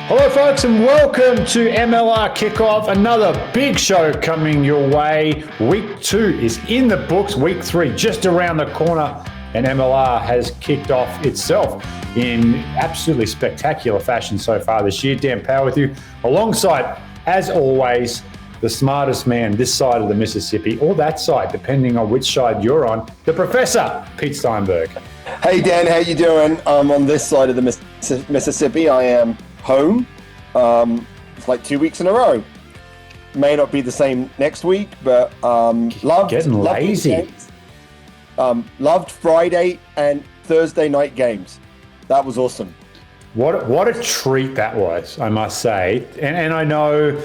Hello, folks, and welcome to MLR Kickoff. Another big show coming your way. Week 2 is in the books. Week 3 just around the corner, and MLR has kicked off itself in absolutely spectacular fashion so far this year. Dan Power with you, alongside, as always, the smartest man this side of the Mississippi, or that side, depending on which side you're on, the Professor, Pete Steinberg. Hey, Dan, how you doing? I'm on this side of the Mississippi. I am home. It's like 2 weeks in a row. May not be the same next week, but Getting lazy. Loved Friday and Thursday night games. That was awesome. What a treat that was, I must say. And I know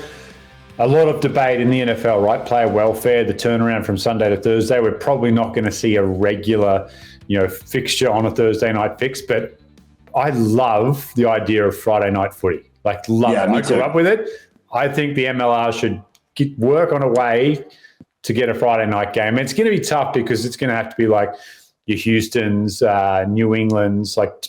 a lot of debate in the NFL, right? Player welfare, the turnaround from Sunday to Thursday. We're probably not going to see a regular, fixture on a Thursday night fix, but I love the idea of Friday night footy. Love it. I grew up with it. I think the MLR should work on a way to get a Friday night game. And it's going to be tough because it's going to have to be like your Houstons, New Englands, like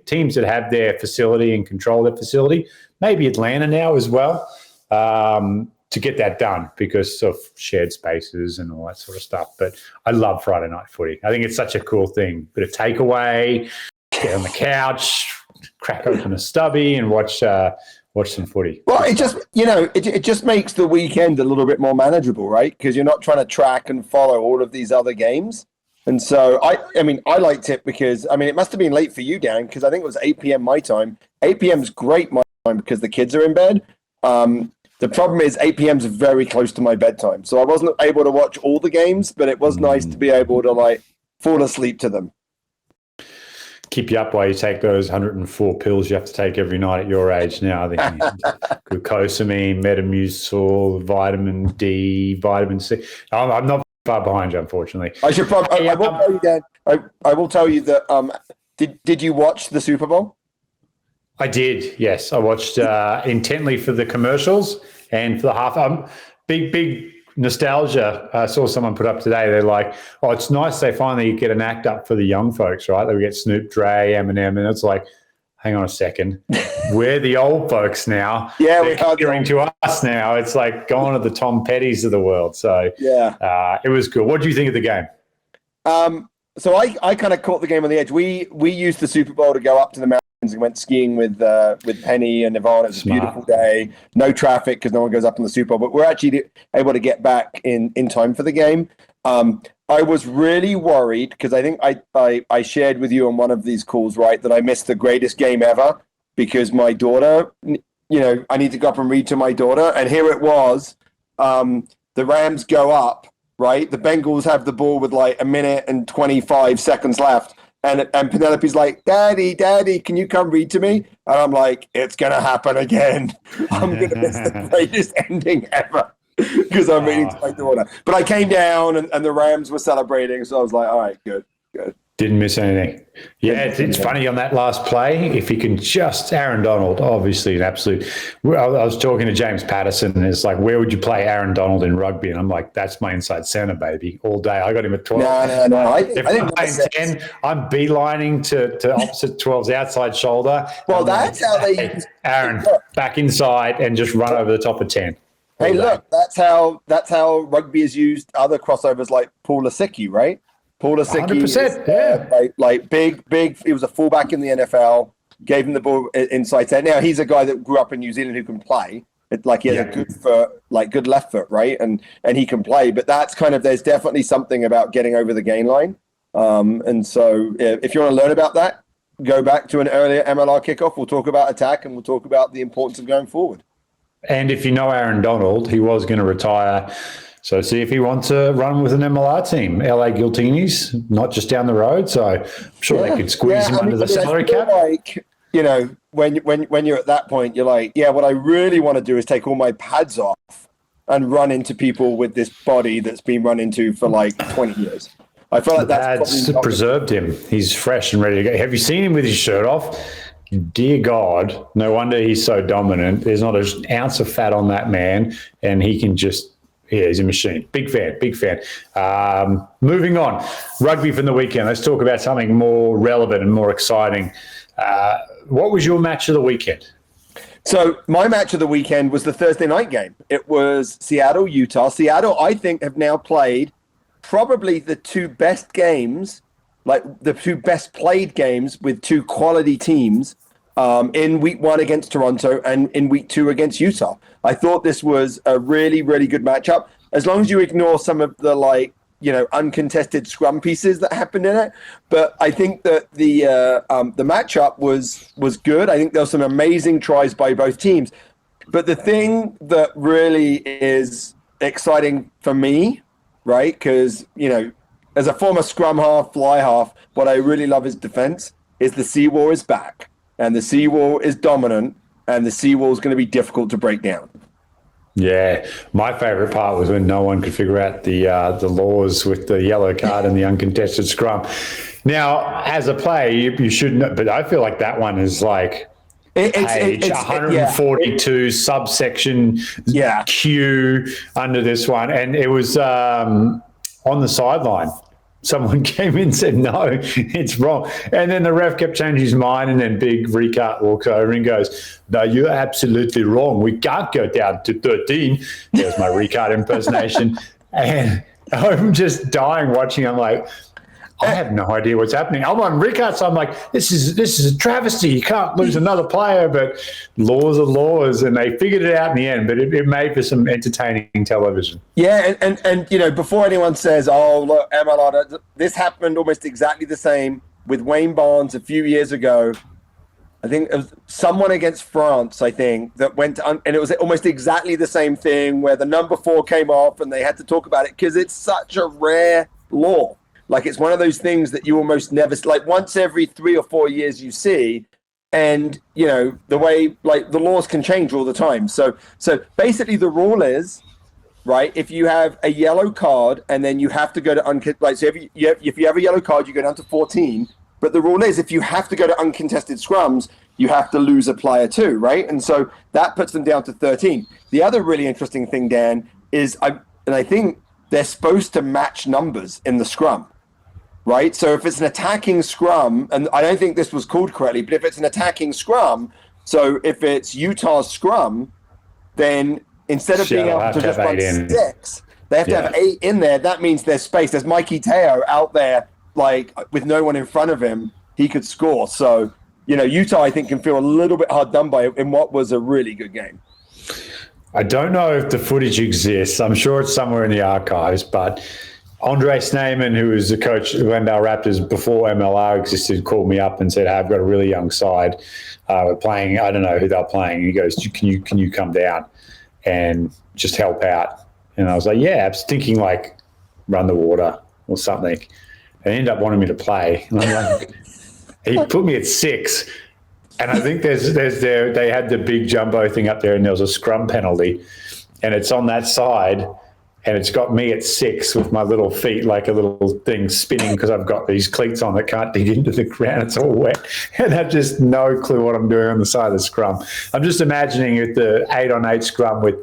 teams that have their facility and control their facility. Maybe Atlanta now as well, to get that done because of shared spaces and all that sort of stuff. But I love Friday night footy. I think it's such a cool thing. Bit of takeaway, get on the couch, crack open a stubby and watch some footy. Well, it just makes the weekend a little bit more manageable, right? Because you're not trying to track and follow all of these other games. And so I liked it because it must have been late for you, Dan, because I think it was 8 p.m. my time. 8 p.m. is great my time because the kids are in bed. The problem is 8 p.m. is very close to my bedtime, so I wasn't able to watch all the games, but it was nice to be able to fall asleep to them. Keep you up while you take those 104 pills you have to take every night at your age now. I think glucosamine, Metamucil, vitamin D, vitamin C. I'm not far behind you, unfortunately. I should probably. I will tell you, Dan. I will tell you that. Did you watch the Super Bowl? I did. Yes, I watched intently for the commercials and for the half. Big nostalgia. I saw someone put up today. They're like, "Oh, it's nice they finally get an act up for the young folks, right? They get Snoop, Dre, Eminem," and it's like, hang on a second, we're the old folks now. Yeah, they're catering to us now. It's like going to the Tom Pettys of the world. So yeah, it was cool. What do you think of the game? So I kind of caught the game on the edge. We used the Super Bowl to go up to the mountains and went skiing with Penny and Yvonne. It was a beautiful day. No traffic because no one goes up in the Super Bowl. But we're actually able to get back in time for the game. I was really worried because I think I shared with you on one of these calls, right, that I missed the greatest game ever because my daughter, I need to go up and read to my daughter. And here it was. The Rams go up, right? The Bengals have the ball with like a minute and 25 seconds left. And Penelope's like, Daddy, can you come read to me? And I'm like, it's going to happen again. I'm going to miss the greatest ending ever because I'm reading to my daughter. But I came down and the Rams were celebrating. So I was like, all right, good. Didn't miss anything. Yeah, it's funny on that last play. If he can just, Aaron Donald, obviously an absolute. I was talking to James Patterson, and it's like, where would you play Aaron Donald in rugby? And I'm like, that's my inside center, baby, all day. I got him at 12. No. If I'm playing 10, I'm beelining to opposite 12's outside shoulder. Well, that's how they use Aaron back inside and just run over the top of 10. Hey, look, that's how rugby is used. Other crossovers like Paul Lasicki, right? Paul Lasicki, 100%, yeah. Like big. He was a fullback in the NFL. Gave him the ball inside 10. Now he's a guy that grew up in New Zealand who can play. He has a good foot, good left foot, right? And he can play. But that's there's definitely something about getting over the gain line. And so if you want to learn about that, go back to an earlier MLR kickoff. We'll talk about attack and we'll talk about the importance of going forward. And if you know Aaron Donald, he was going to retire. So see if he wants to run with an MLR team. LA Giltinis, not just down the road. So I'm sure they could squeeze him under the salary cap. When you're at that point, you're like, what I really want to do is take all my pads off and run into people with this body that's been run into for 20 years. I feel like that's preserved him. He's fresh and ready to go. Have you seen him with his shirt off? Dear God, no wonder he's so dominant. There's not an ounce of fat on that man, and he can just Yeah, he's a machine. Big fan. Moving on, rugby from the weekend. Let's talk about something more relevant and more exciting. What was your match of the weekend? So my match of the weekend was the Thursday night game. It was Seattle, Utah. Seattle, I think, have now played probably the two best games, like the two best played games with two quality teams in week one against Toronto and in week two against Utah. I thought this was a really, really good matchup. As long as you ignore some of the uncontested scrum pieces that happened in it. But I think that the matchup was good. I think there were some amazing tries by both teams. But the thing that really is exciting for me, right? Because, as a former scrum half, fly half, what I really love is defense, is the SEAWALL is back. And the SEAWALL is dominant. And the SEAWALL is going to be difficult to break down. Yeah, my favorite part was when no one could figure out the laws with the yellow card and the uncontested scrum. Now, as a player, you should know, but I feel like that one is like page 142 subsection Q under this one, and it was on the sideline. Someone came in and said, no, it's wrong. And then the ref kept changing his mind, and then Big Ricard walks over and goes, no, you're absolutely wrong. We can't go down to 13. There's my Ricard impersonation. And I'm just dying watching. I'm like, I have no idea what's happening. I'm on Ricard, so I'm like, this is a travesty. You can't lose another player, but laws are laws, and they figured it out in the end. But it made for some entertaining television. Yeah, and before anyone says, oh, look, MLR, this happened almost exactly the same with Wayne Barnes a few years ago. I think it was someone against France, I think, that went and it was almost exactly the same thing where the number 4 came off and they had to talk about it because it's such a rare law. Like, it's one of those things that you almost never, like, once every 3 or 4 years you see, and, the way, like, the laws can change all the time. So basically the rule is, right, if you have a yellow card and then you have to go to, so if you have a yellow card, you go down to 14, but the rule is if you have to go to uncontested scrums, you have to lose a player too, right? And so that puts them down to 13. The other really interesting thing, Dan, is, I think they're supposed to match numbers in the scrum. Right. So if it's an attacking scrum, and I don't think this was called correctly, but if it's an attacking scrum, so if it's Utah's scrum, then instead of being able to just run 6, they have to have 8 in there. That means there's space. There's Mikey Teo out there, like, with no one in front of him, he could score. So, Utah, I think, can feel a little bit hard done by in what was a really good game. I don't know if the footage exists. I'm sure it's somewhere in the archives, but Andre Sneyman, who was the coach of Glendale Raptors before MLR existed, called me up and said, hey, I've got a really young side. We're playing, I don't know who they're playing. He goes, can you come down and just help out? And I was like, yeah, I was thinking like run the water or something. They ended up wanting me to play. And I'm like, he put me at 6. And I think they had the big jumbo thing up there, and there was a scrum penalty, and it's on that side. And it's got me at 6 with my little feet like a little thing spinning because I've got these cleats on that can't dig into the ground. It's all wet. And I've just no clue what I'm doing on the side of the scrum. I'm just imagining with the 8-on-8 scrum with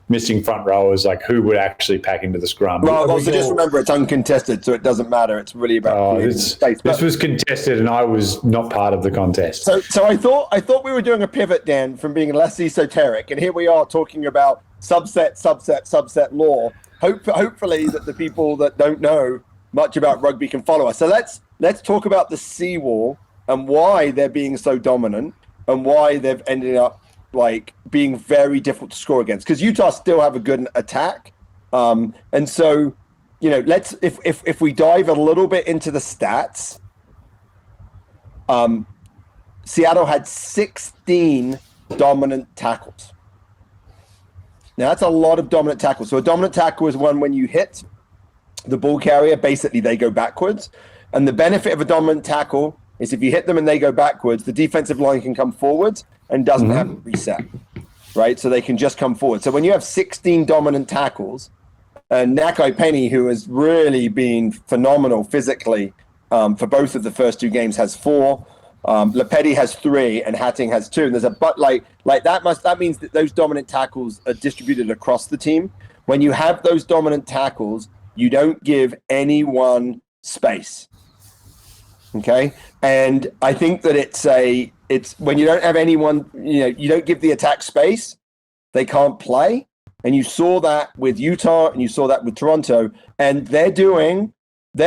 missing front rowers, like who would actually pack into the scrum. Well, so just remember it's uncontested, so it doesn't matter. It's really about space. This was contested, and I was not part of the contest. So I thought we were doing a pivot, Dan, from being less esoteric, and here we are talking about subset law. Hopefully that the people that don't know much about rugby can follow us. So let's talk about the SEAWALL and why they're being so dominant and why they've ended up like being very difficult to score against. Because Utah still have a good attack, and so let's if we dive a little bit into the stats. Seattle had 16 dominant tackles. Now, that's a lot of dominant tackles. So a dominant tackle is one when you hit the ball carrier, basically they go backwards. And the benefit of a dominant tackle is if you hit them and they go backwards, the defensive line can come forwards and doesn't have to reset, right? So they can just come forward. So when you have 16 dominant tackles, and Nakai Penny, who has really been phenomenal physically for both of the first 2 games, has 4. Lepetti has 3 and Hatting has 2. And there's that means that those dominant tackles are distributed across the team. When you have those dominant tackles, you don't give anyone space. Okay. And I think that it's it's when you don't have anyone, you don't give the attack space, they can't play. And you saw that with Utah and you saw that with Toronto. And they're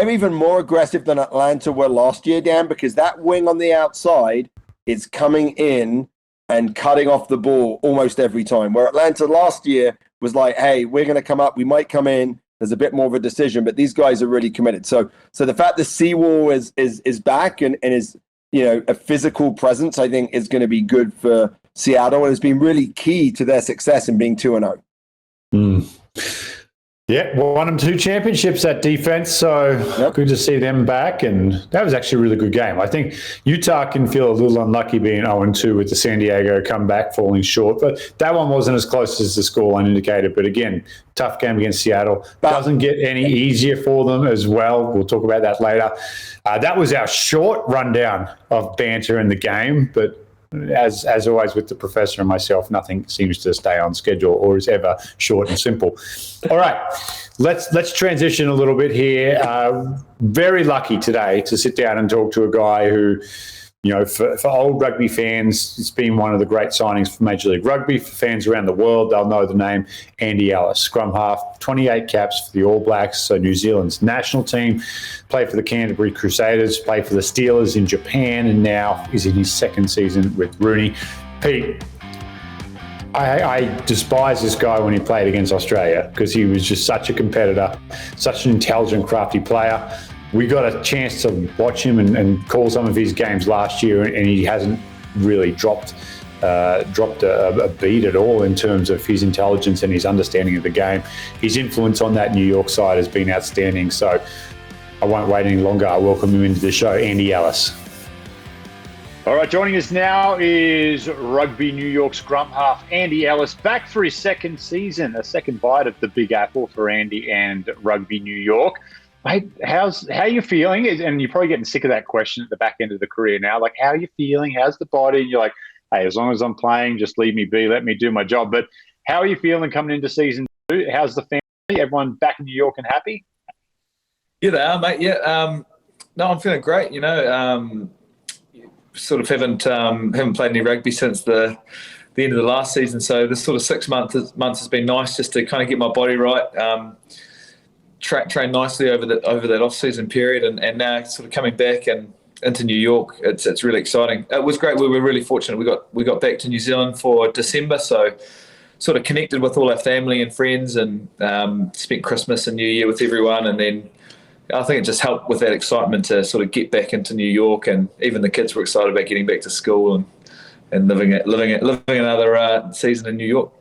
even more aggressive than Atlanta were last year, Dan, because that wing on the outside is coming in and cutting off the ball almost every time. Where Atlanta last year was like, hey, we're going to come up, we might come in. There's a bit more of a decision, but these guys are really committed. So the fact that SEAWALL is back and is, a physical presence, I think is going to be good for Seattle, and has been really key to their success in being 2-0. Yeah, won them 2 championships, that defense. So Good to see them back. And that was actually a really good game. I think Utah can feel a little unlucky being 0-2 with the San Diego comeback falling short. But that one wasn't as close as the scoreline indicated. But again, tough game against Seattle. Doesn't get any easier for them as well. We'll talk about that later. That was our short rundown of banter in the game. But as always with the professor and myself, nothing seems to stay on schedule or is ever short and simple. All right, let's transition a little bit here. Very lucky today to sit down and talk to a guy who, for old rugby fans, it's been one of the great signings for Major League Rugby. For fans around the world, they'll know the name Andy Ellis, scrum half, 28 caps for the All Blacks, so New Zealand's national team, played for the Canterbury Crusaders, played for the Steelers in Japan, and now is in his second season with Rooney. Pete, I despise this guy when he played against Australia because he was just such a competitor, such an intelligent, crafty player. We got a chance to watch him and call some of his games last year, and he hasn't really dropped a beat at all in terms of his intelligence and his understanding of the game. His influence on that New York side has been outstanding. So I won't wait any longer. I welcome him into the show, Andy Ellis. All right, joining us now is Rugby New York scrum half Andy Ellis, back for his second season, a second bite of the Big Apple for Andy and Rugby New York. Mate, how are you feeling? And you're probably getting sick of that question at the back end of the career now. Like, how are you feeling? How's the body? And you're like, hey, as long as I'm playing, just leave me be. Let me do my job. But how are you feeling coming into season 2? How's the family? Everyone back in New York and happy? Yeah, they are, mate. Yeah. No, I'm feeling great. Sort of haven't played any rugby since the end of the last season. So this sort of 6 months has been nice just to kind of get my body right. Train nicely over that off-season period, and now sort of coming back and into New York, it's really exciting. It was great. We were really fortunate. We got back to New Zealand for December, so sort of connected with all our family and friends, and spent Christmas and New Year with everyone. And then I think it just helped with that excitement to sort of get back into New York, and even the kids were excited about getting back to school and living another season in New York.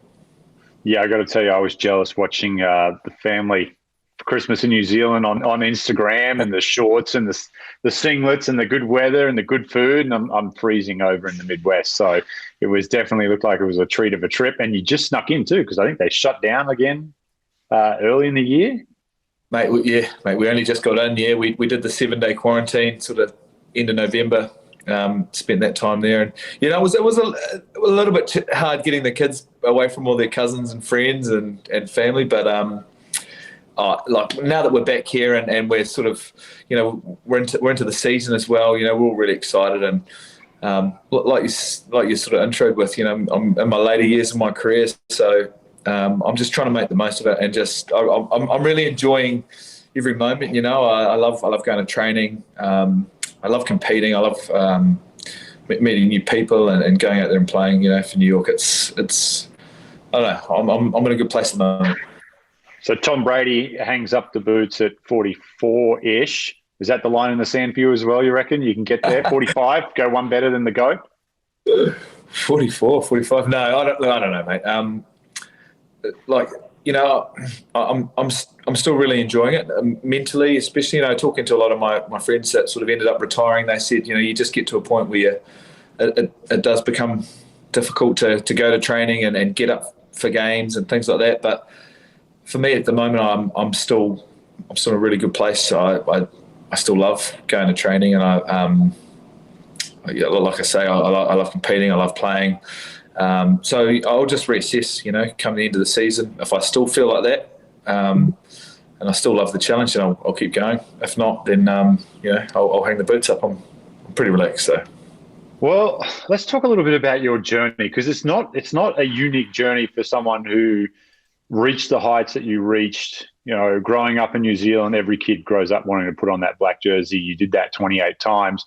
Yeah, I got to tell you, I was jealous watching the family for Christmas in New Zealand on Instagram, and the shorts and the singlets and the good weather and the good food, and I'm freezing over in the Midwest. So it was definitely looked like it was a treat of a trip, and you just snuck in too because I think they shut down again early in the year. Mate, we only just got in. Yeah, we did the 7-day quarantine sort of end of November. Spent that time there, and it was a little bit hard getting the kids away from all their cousins and friends and family, but like now that we're back here and we're sort of we're into the season as well, we're all really excited, and like you sort of introed with, I'm in my later years of my career, so I'm just trying to make the most of it, and just I'm really enjoying every moment. I love going to training. I love competing. I love meeting new people and going out there and playing. For New York, it's I don't know. I'm in a good place at the moment. So Tom Brady hangs up the boots at 44-ish. Is that the line in the sand for you as well, you reckon? You can get there? 45, go one better than the GOAT? 44, 45. No, I don't know, mate. I'm still really enjoying it mentally, especially, talking to a lot of my friends that sort of ended up retiring. They said, you just get to a point where it does become difficult to go to training and get up for games and things like that. But for me at the moment, I'm still in a really good place. So I still love going to training, and like I say, I love competing. I love playing. So I'll just reassess, come the end of the season. If I still feel like that, and I still love the challenge, then I'll keep going. If not, then I'll hang the boots up. I'm pretty relaxed. So Well, let's talk a little bit about your journey, because it's not a unique journey for someone who reached the heights that you reached. You know, growing up in New Zealand, every kid grows up wanting to put on that black jersey. You did that 28 times.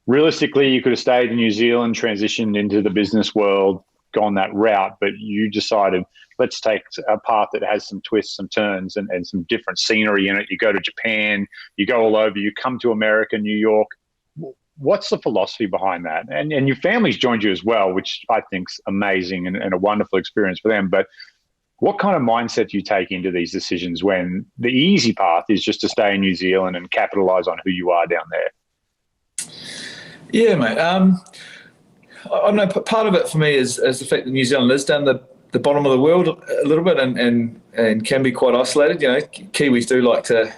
Realistically, you could have stayed in New Zealand, transitioned into the business world, gone that route, but you decided, let's take a path that has some twists, some turns, and some different scenery in it. You go to Japan, you go all over, you come to America, New York. What's the philosophy behind that? And your family's joined you as well, which I think's amazing and a wonderful experience for them. But what kind of mindset do you take into these decisions when the easy path is just to stay in New Zealand and capitalize on who you are down there? Yeah, mate. I know part of it for me is the fact that New Zealand is down the bottom of the world a little bit and can be quite isolated. You know, Kiwis do like to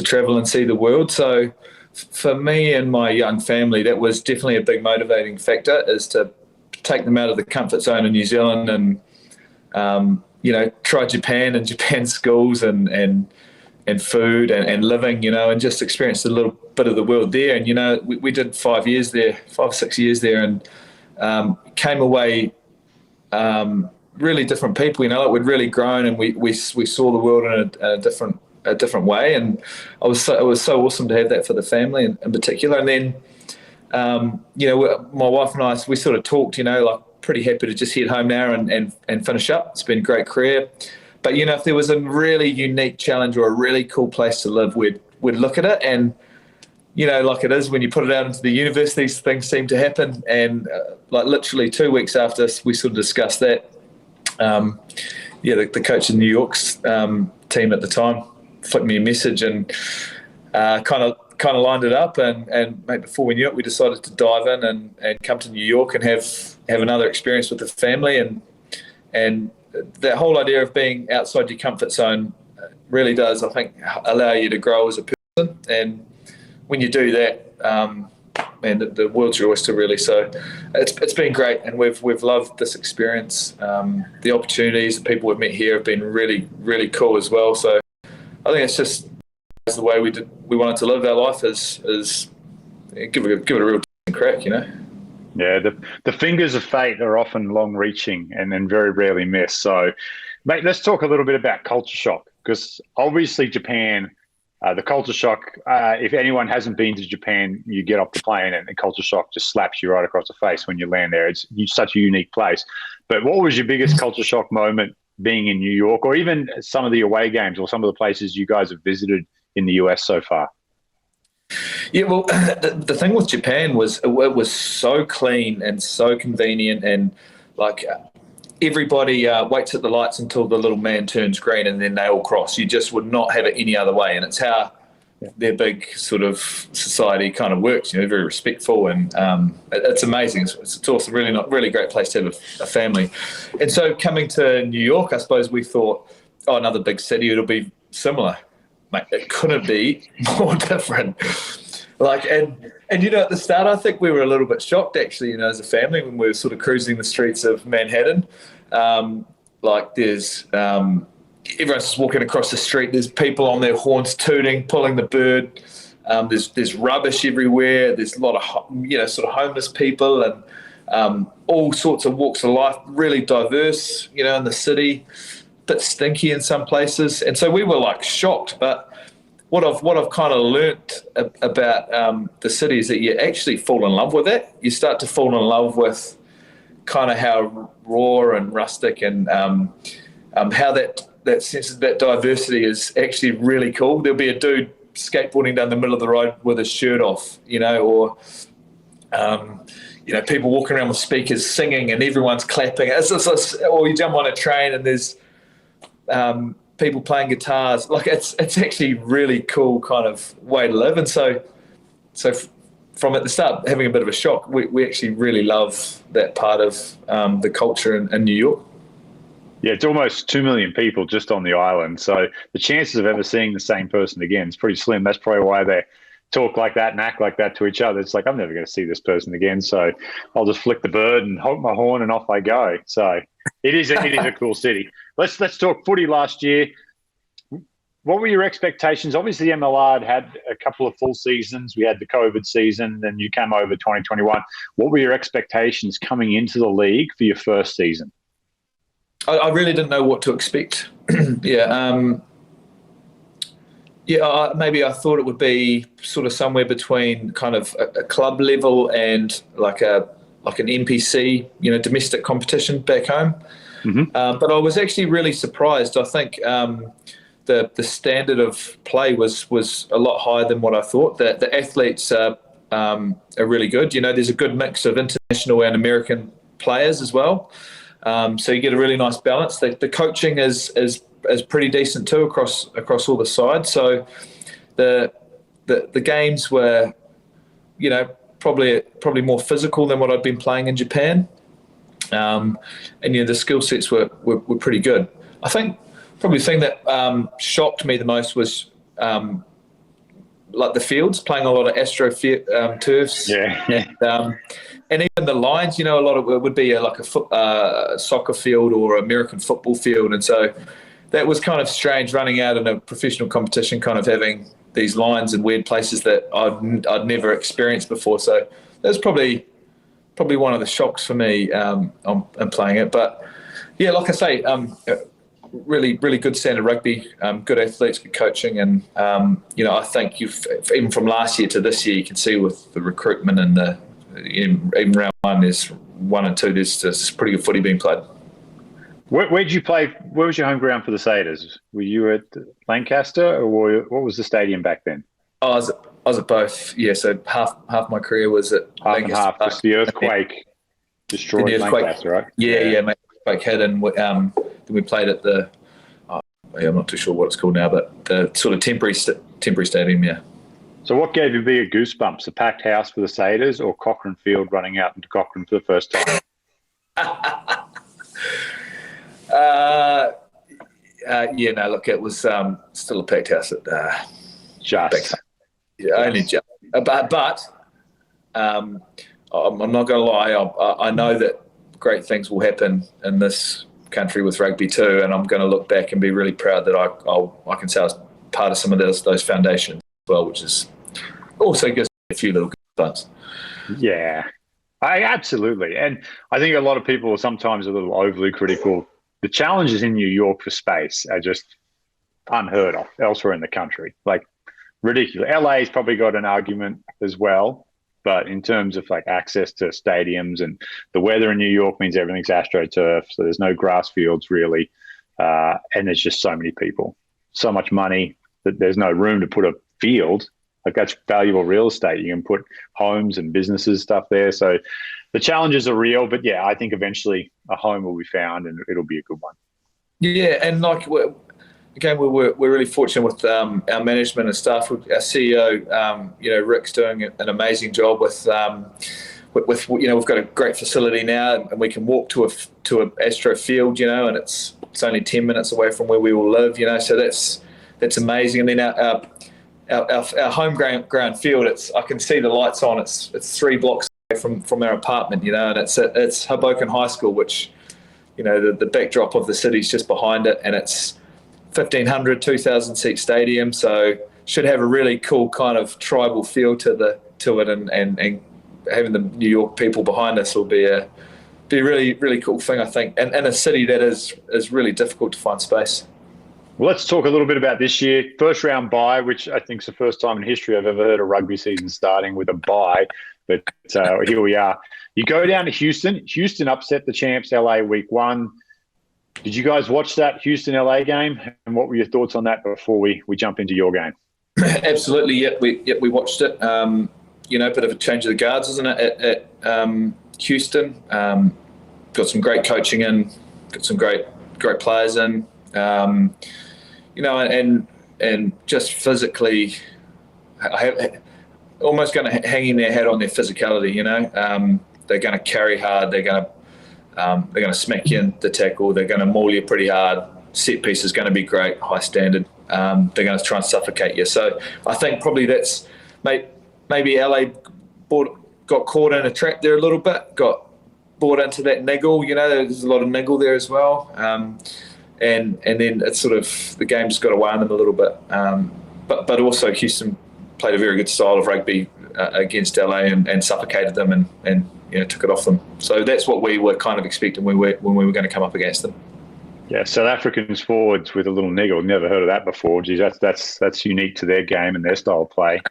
travel and see the world. So for me and my young family, that was definitely a big motivating factor, is to take them out of the comfort zone in New Zealand and, you know, try Japan and Japan schools and food and living, you know, and just experience a little bit of the world there. And, you know, we did 5 or 6 years there, and came away really different people, you know, like we'd really grown, and we saw the world in a different way. And it was so awesome to have that for the family in particular. And then, you know, my wife and I, we sort of talked, you know, like pretty happy to just head home now and finish up. It's been a great career. But, you know, if there was a really unique challenge or a really cool place to live, we'd look at it. And, you know, like it is when you put it out into the universe, these things seem to happen. And like literally 2 weeks after we sort of discussed that, the coach in New York's team at the time flicked me a message and kind of lined it up. And mate, before we knew it, we decided to dive in and come to New York and have another experience with the family. And that whole idea of being outside your comfort zone really does, I think, allow you to grow as a person. And when you do that, man, the world's your oyster, really. So it's been great, and we've loved this experience. The opportunities, the people we've met here have been really, really cool as well. So I think it's just the way we wanted to live our life is give it a real crack, you know. Yeah, the fingers of fate are often long-reaching and then very rarely miss. So, mate, let's talk a little bit about culture shock, because obviously Japan, the culture shock, if anyone hasn't been to Japan, you get off the plane and the culture shock just slaps you right across the face when you land there. It's such a unique place. But what was your biggest culture shock moment being in New York, or even some of the away games or some of the places you guys have visited in the US so far? Yeah, well, the thing with Japan was it was so clean and so convenient, and like everybody waits at the lights until the little man turns green and then they all cross. You just would not have it any other way, and it's how their big sort of society kind of works. You know, very respectful, and it's amazing. It's also really great place to have a family. And so coming to New York, I suppose we thought, oh, another big city, it'll be similar. Mate, it couldn't be more different. Like, and you know, at the start, I think we were a little bit shocked, actually, you know, as a family, when we were sort of cruising the streets of Manhattan. Like, there's everyone's just walking across the street. There's people on their horns tooting, pulling the bird. There's rubbish everywhere. There's a lot of, you know, sort of homeless people and all sorts of walks of life. Really diverse, you know, in the city. Bit stinky in some places, and so we were like shocked. But what I've kind of learnt about the city is that you actually fall in love with it. You start to fall in love with kind of how raw and rustic and how that sense of that diversity is actually really cool. There'll be a dude skateboarding down the middle of the road with his shirt off, you know, or you know, people walking around with speakers singing and everyone's clapping. Or you jump on a train and there's people playing guitars. Like it's actually really cool kind of way to live. And so from at the start having a bit of a shock, we actually really love that part of the culture in New York. Yeah, it's almost 2 million people just on the island. So the chances of ever seeing the same person again is pretty slim. That's probably why they talk like that and act like that to each other. It's like, I'm never going to see this person again, so I'll just flick the bird and honk my horn and off I go. So it is a cool city. Let's talk footy last year. what were your expectations? Obviously, MLR had a couple of full seasons. We had the COVID season, then you came over 2021. What were your expectations coming into the league for your first season? I really didn't know what to expect. Maybe I thought it would be sort of somewhere between kind of a club level and like an NPC, domestic competition back home. Mm-hmm. But I was actually really surprised. I think the standard of play was a lot higher than what I thought. The athletes are really good. There's a good mix of international and American players as well. So you get a really nice balance. The coaching is pretty decent too across all the sides. So the games were, probably more physical than what I'd been playing in Japan. And the skill sets were pretty good. I think probably the thing that shocked me the most was like the fields, playing a lot of Astro turfs. Yeah. And even the lines, a lot of it would be like a soccer field or American football field. And so that was kind of strange running out in a professional competition, kind of having these lines in weird places that I'd never experienced before. So that was probably one of the shocks for me in playing it. But yeah, like I say, really, really good standard rugby, good athletes, good coaching. And, I think even from last year to this year, you can see with the recruitment and even round one, there's 1 and 2, there's pretty good footy being played. Where did you play? Where was your home ground for the Satyrs? Were you at Lancaster, or what was the stadium back then? I was at both. Yeah, so half my career was at Half Lancaster and half. Park. Just the earthquake destroyed Lancaster, right? Yeah, mate. Earthquake hit, and then we played at the. I'm not too sure what it's called now, but the sort of temporary stadium. Yeah. So what gave you bigger goosebumps, the packed house for the Satyrs or Cochrane Field running out into Cochrane for the first time? Look, it was still a packed house at Just. Yeah, only just. But I'm not going to lie. I know that great things will happen in this country with rugby too, and I'm going to look back and be really proud that I can say I was part of some of those foundations as well, which is also gives me a few little goosebumps. Yeah, absolutely. And I think a lot of people are sometimes a little overly critical. The challenges in New York for space are just unheard of elsewhere in the country. Like, ridiculous. LA's probably got an argument as well, but in terms of like access to stadiums, and the weather in New York means everything's AstroTurf, so there's no grass fields really, and there's just so many people, so much money that there's no room to put a field. Like, that's valuable real estate. You can put homes and businesses stuff there. So the challenges are real, but yeah, I think eventually a home will be found and it'll be a good one. Yeah, and like again, we're really fortunate with our management and staff. Our CEO, Rick's doing an amazing job with we've got a great facility now, and we can walk to a Astro field, and it's only 10 minutes away from where we all live, so that's amazing. And then our home ground field, I can see the lights on. It's 3 blocks away from our apartment, and it's Hoboken High School, which the backdrop of the city's just behind it, and it's 1,500, 2,000 seat stadium, so should have a really cool kind of tribal feel to it, and having the New York people behind us will be a really, really cool thing, I think, and in a city that is really difficult to find space. Well, let's talk a little bit about this year. First round bye, which I think is the first time in history I've ever heard a rugby season starting with a bye, but here we are. You go down to Houston. Houston upset the champs LA week 1. Did you guys watch that Houston-LA game? And what were your thoughts on that before we jump into your game? Absolutely, we watched it. Bit of a change of the guards, isn't it, at Houston? Got some great coaching in, got some great players in, and just physically, almost going to hang in their head on their physicality. They're going to carry hard. They're going to smack you in the tackle. They're going to maul you pretty hard. Set piece is going to be great, high standard. They're going to try and suffocate you. So I think probably that's maybe LA got caught in a trap there a little bit, got bought into that niggle. There's a lot of niggle there as well. and then it's sort of the game just got away on them a little bit. But also Houston played a very good style of rugby against LA and suffocated them and took it off them. So that's what we were kind of expecting when we were going to come up against them. Yeah, South Africans forwards with a little niggle. Never heard of that before. Geez, that's unique to their game and their style of play.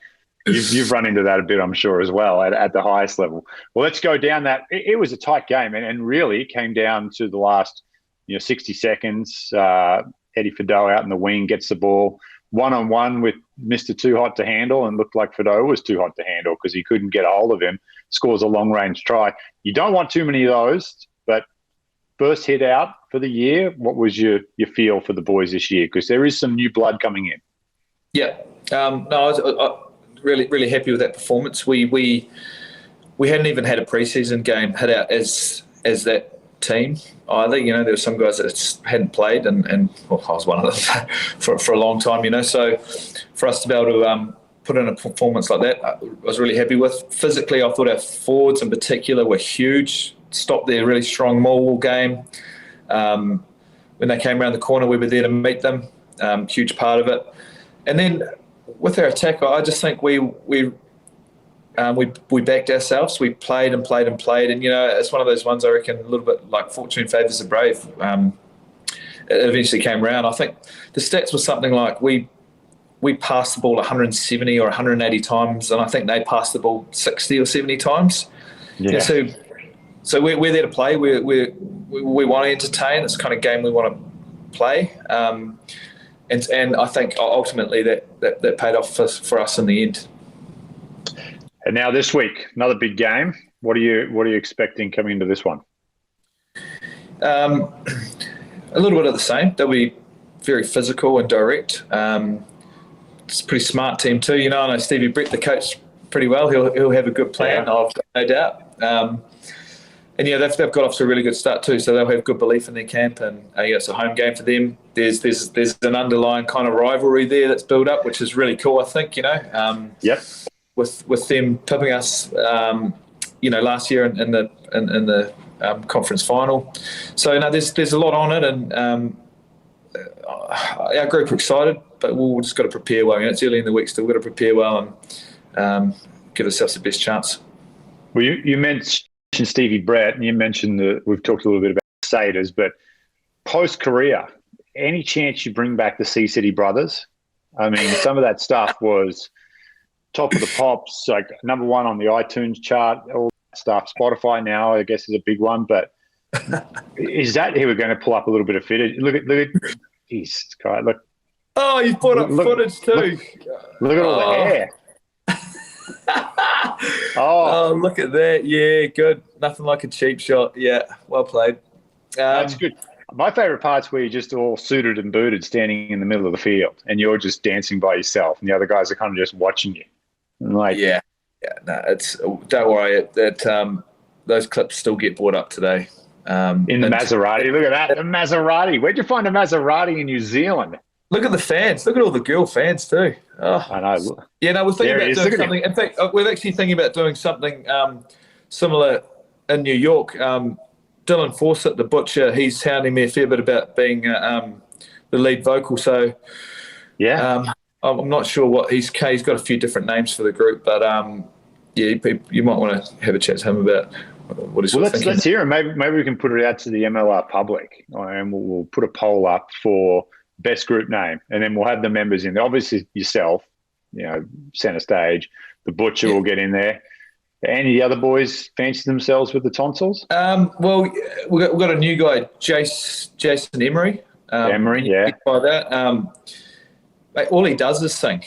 You've run into that a bit, I'm sure, as well at the highest level. Well, let's go down that. It was a tight game, and really it came down to the last 60 seconds. Eddie Fideau out in the wing gets the ball one-on-one with Mr. Too Hot to Handle, and looked like Fideau was too hot to handle because he couldn't get a hold of him. Scores a long-range try. You don't want too many of those, but first hit out for the year, what was your feel for the boys this year? Because there is some new blood coming in. Yeah. No, I was really, really happy with that performance. We hadn't even had a preseason game hit out as that team either. There were some guys that hadn't played, and I was one of them for a long time. So for us to be able to put in a performance like that, I was really happy with. Physically, I thought our forwards in particular were huge. Stopped their really strong maul game. When they came around the corner, we were there to meet them. Huge part of it. And then with our attack, I just think we backed ourselves. We played and played and played, and it's one of those ones I reckon a little bit like fortune favours the brave. It eventually came around. I think the stats were something like we passed the ball 170 or 180 times, and I think they passed the ball 60 or 70 times. Yeah. So we're there to play. We want to entertain. It's the kind of game we want to play. And I think ultimately that paid off for us in the end. And now this week, another big game. What are you expecting coming into this one? A little bit of the same. They'll be very physical and direct. It's a pretty smart team too. I know Stevie Brett, the coach, pretty well. He'll have a good plan. Yeah. I've got no doubt. And they've got off to a really good start too, so they'll have good belief in their camp, and it's a home game for them. There's an underlying kind of rivalry there that's built up, which is really cool, I think. Yep. With them pipping us, last year in the conference final. So there's a lot on it, and our group are excited, but we'll just got to prepare well. It's early in the week, still got to prepare well and give ourselves the best chance. Well, you mentioned Stevie Brett, and you mentioned we've talked a little bit about Satyrs, but post-career, any chance you bring back the Sea City brothers? I mean, some of that stuff was top of the pops, like number one on the iTunes chart, all that stuff. Spotify now, I guess, is a big one, but is that here we're going to pull up a little bit of footage? Look at, geez, God, look. Oh, you've put up footage too. Look at all the hair. Oh, look at that. Yeah, good. Nothing like a cheap shot. Yeah, well played. That's good. My favourite part's where you're just all suited and booted standing in the middle of the field and you're just dancing by yourself and the other guys are kind of just watching you. And don't worry, those clips still get brought up today. In the Maserati. Look at that. The Maserati. Where'd you find a Maserati in New Zealand? Look at the fans. Look at all the girl fans too. Oh. I know. Yeah, no, we're thinking about doing something. In fact, we're actually thinking about doing something similar in New York. Dylan Fawcett, the butcher, he's hounding me a fair bit about being the lead vocal. So, yeah, I'm not sure what he's got a few different names for the group, but you might want to have a chat to him about what he's thinking. Let's hear him. Maybe we can put it out to the MLR public, and we'll put a poll up for best group name, and then we'll have the members in there. Obviously, yourself, center stage. The butcher will get in there. Any of the other boys fancy themselves with the tonsils? Well, we've got a new guy, Jason Emery. Emery, yeah. By that, all he does is sing.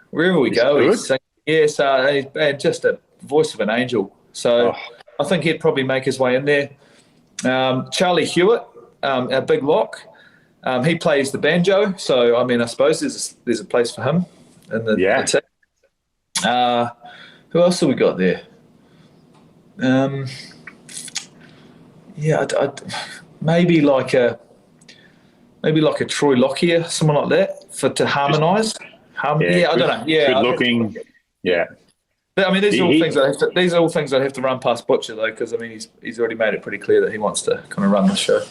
Wherever we go, he's singing. Yes, and just a voice of an angel. So I think he'd probably make his way in there. Charlie Hewitt, our big lock. He plays the banjo, so I suppose there's a place for him in the team. Who else have we got there? Maybe like a Troy Lockyer, someone like that, to harmonise. I don't know. Yeah, good looking. Yeah. But, these are all things I have to run past Butcher though, because he's already made it pretty clear that he wants to kind of run the show.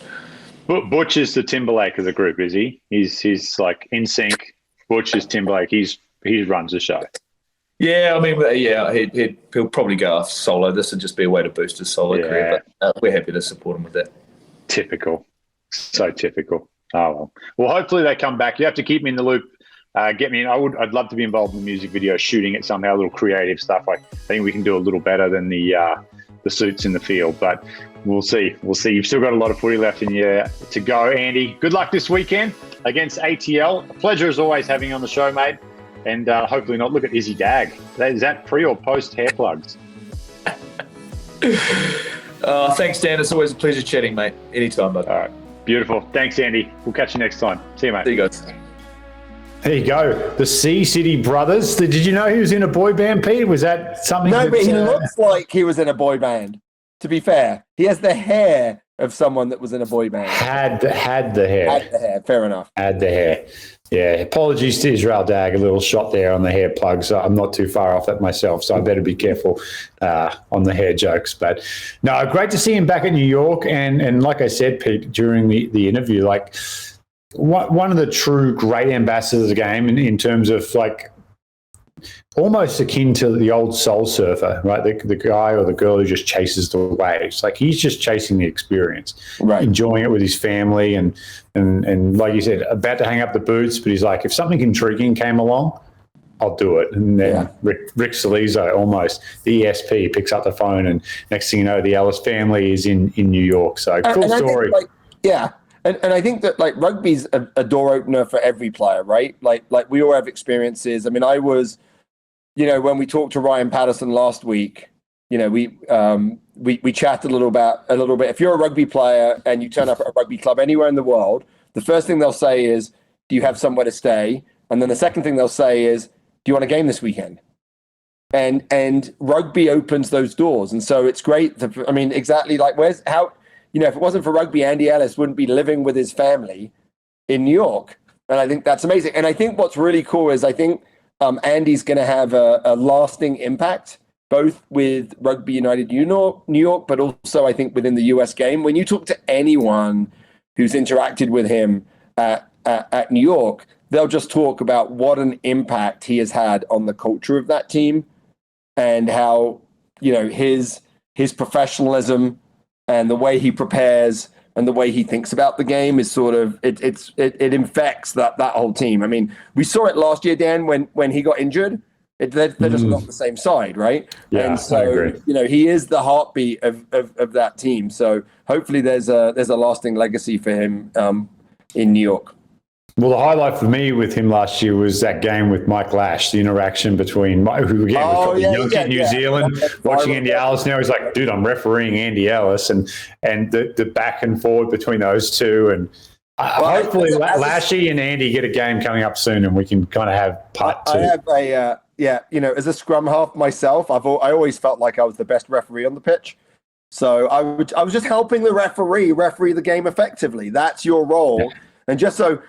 Butch is the Timberlake of the group, is he? He's like in sync. Butch is Timberlake. He runs the show. Yeah, I mean, he'll probably go off solo. This would just be a way to boost his solo career, but we're happy to support him with that. Typical. So typical. Oh, well, hopefully they come back. You have to keep me in the loop. Get me in. I'd love to be involved in the music video, shooting it somehow, a little creative stuff. I think we can do a little better than the suits in the field, but we'll see. You've still got a lot of footy left in you to go, Andy. Good luck this weekend against ATL. A pleasure as always having you on the show, mate. And hopefully not look at Izzy Dag. Is that pre or post hair plugs? Thanks, Dan. It's always a pleasure chatting, mate. Anytime, bud. All right. Beautiful. Thanks, Andy. We'll catch you next time. See you, mate. See you guys. There you go. The Sea City Brothers. Did you know he was in a boy band, Pete? Was that something? No, but he looks like he was in a boy band. To be fair, he has the hair of someone that was in a boy band. Had the hair. Had the hair. Fair enough. Had the hair. Yeah. Apologies to Israel Dag. A little shot there on the hair plugs. I'm not too far off that myself, so I better be careful on the hair jokes. But no, great to see him back in New York. And like I said, Pete, during the interview, like one of the true great ambassadors of the game in terms of like almost akin to the old soul surfer, right? The guy or the girl who just chases the waves. Like he's just chasing the experience, right? Enjoying it with his family and like you said, about to hang up the boots, but he's like, if something intriguing came along, I'll do it. And then Rick Salizo, almost the ESP, picks up the phone, and next thing you know, the Ellis family is in New York. So cool story. And I think that like rugby's a door opener for every player, right? Like we all have experiences. I mean, I was, when we talked to Ryan Patterson last week, we chatted a little bit. If you're a rugby player and you turn up at a rugby club anywhere in the world, the first thing they'll say is, do you have somewhere to stay? And then the second thing they'll say is, do you want a game this weekend? And rugby opens those doors. And so it's great. Exactly like if it wasn't for rugby, Andy Ellis wouldn't be living with his family in New York. And I think that's amazing. And I think what's really cool is Andy's going to have a lasting impact, both with Rugby United New York, but also I think within the US game. When you talk to anyone who's interacted with him at New York, they'll just talk about what an impact he has had on the culture of that team and how, his professionalism and the way he prepares and the way he thinks about the game is sort of it infects that whole team. I mean, we saw it last year, Dan, when he got injured. They're just not the same side, right? Yeah, and so I agree. He is the heartbeat of that team. So hopefully there's a lasting legacy for him in New York. Well, the highlight for me with him last year was that game with Mike Lash, the interaction between who again was probably young in New Zealand, watching Andy Ellis. Now he's like, dude, I'm refereeing Andy Ellis, and the back and forward between those two, and hopefully Lashy and Andy get a game coming up soon, and we can kind of have part two. I have as a scrum half myself, I always felt like I was the best referee on the pitch. So I was just helping the referee the game effectively. That's your role. Yeah. And just so,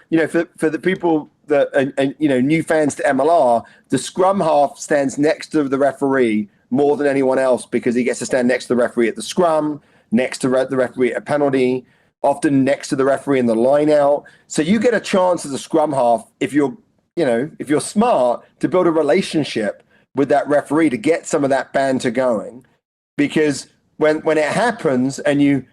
for the people that, and new fans to MLR, the scrum half stands next to the referee more than anyone else because he gets to stand next to the referee at the scrum, next to the referee at a penalty, often next to the referee in the line out. So you get a chance as a scrum half, if you're smart, to build a relationship with that referee to get some of that banter going. Because when it happens and you